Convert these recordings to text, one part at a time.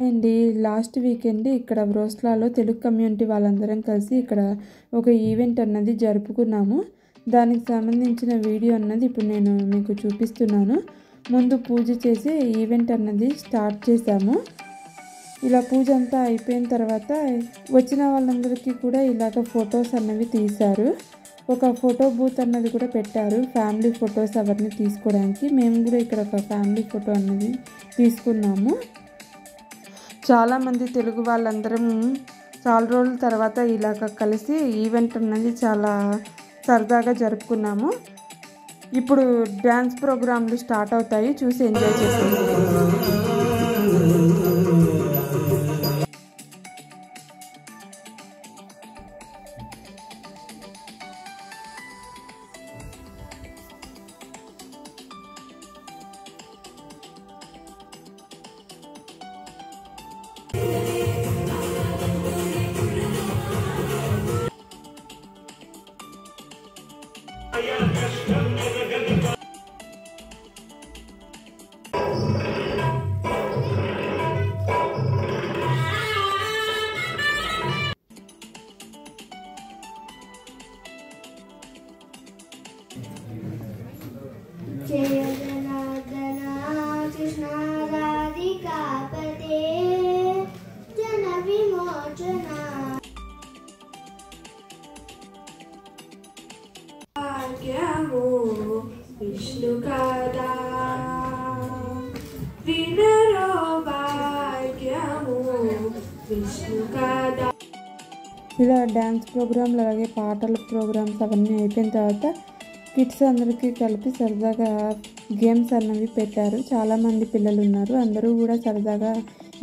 అండి last weekend ఇక్కడ బ్రోస్లాలో Telugu community వాళ్ళందరం కలిసి ఇక్కడ ఒక ఈవెంట్ అన్నది జరుపుకున్నాము. దానికి సంబంధించిన వీడియో అన్నది ఇప్పుడు నేను మీకు చూపిస్తున్నాను. ముందు పూజ చేసి ఈవెంట్ అన్నది స్టార్ట్ చేశాము. ఇలా పూజ అంతా అయిపోయిన తర్వాత వచ్చిన వాళ్ళందరికీ కూడా ఇలాగ ఫొటోస్ అన్నవి తీశారు. ఒక ఫోటో బూత్ అన్నది కూడా పెట్టారు, ఫ్యామిలీ ఫొటోస్ అవన్నీ తీసుకోవడానికి. మేము కూడా ఇక్కడ ఒక ఫ్యామిలీ ఫోటో అన్నది తీసుకున్నాము. చాలామంది తెలుగు వాళ్ళందరం చాలా రోజుల తర్వాత ఇలాగ కలిసి ఈవెంట్ అన్నది చాలా సరదాగా జరుపుకున్నాము. ఇప్పుడు డ్యాన్స్ ప్రోగ్రాంలు స్టార్ట్ అవుతాయి, చూసి ఎంజాయ్ చేస్తాము. ఇలా డ్యాన్స్ ప్రోగ్రాంలు అలాగే పాటల ప్రోగ్రామ్స్ అవన్నీ అయిపోయిన తర్వాత కిడ్స్ అందరికీ కలిపి సరదాగా గేమ్స్ అన్నవి పెట్టారు. చాలామంది పిల్లలు ఉన్నారు, అందరూ కూడా సరదాగా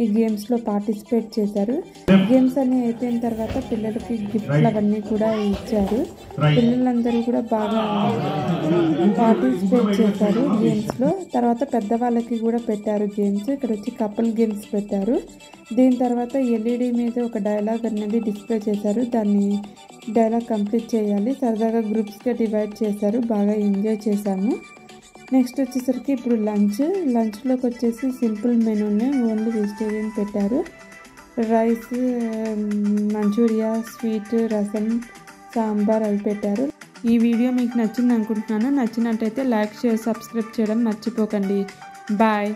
ఈ గేమ్స్లో పార్టిసిపేట్ చేశారు. గేమ్స్ అన్నీ అయిపోయిన తర్వాత పిల్లలకి గిఫ్ట్లు అవన్నీ కూడా ఇచ్చారు. పిల్లలందరూ కూడా బాగా పార్టిసిపేట్ చేశారు గేమ్స్లో. తర్వాత పెద్దవాళ్ళకి కూడా పెట్టారు గేమ్స్. ఇక్కడ వచ్చి కపుల్ గేమ్స్ పెట్టారు. దీని తర్వాత ఎల్ఈడి మీద ఒక డైలాగ్ అనేది డిస్ప్లే చేశారు. దాన్ని డైలాగ్ కంప్లీట్ చేయాలి. సరదాగా డివైడ్ చేశారు. బాగా ఎంజాయ్ చేశాము. నెక్స్ట్ వచ్చేసరికి ఇప్పుడు లంచ్లోకి వచ్చేసి సింపుల్ మెనూనే ఓన్లీ వెజిటేరియన్ పెట్టారు. రైస్, మంచూరియా, స్వీట్, రసం, సాంబార్ అవి పెట్టారు. ఈ వీడియో మీకు నచ్చింది అనుకుంటున్నాను. నచ్చినట్టయితే లైక్, షేర్, సబ్స్క్రైబ్ చేయడం మర్చిపోకండి. బాయ్.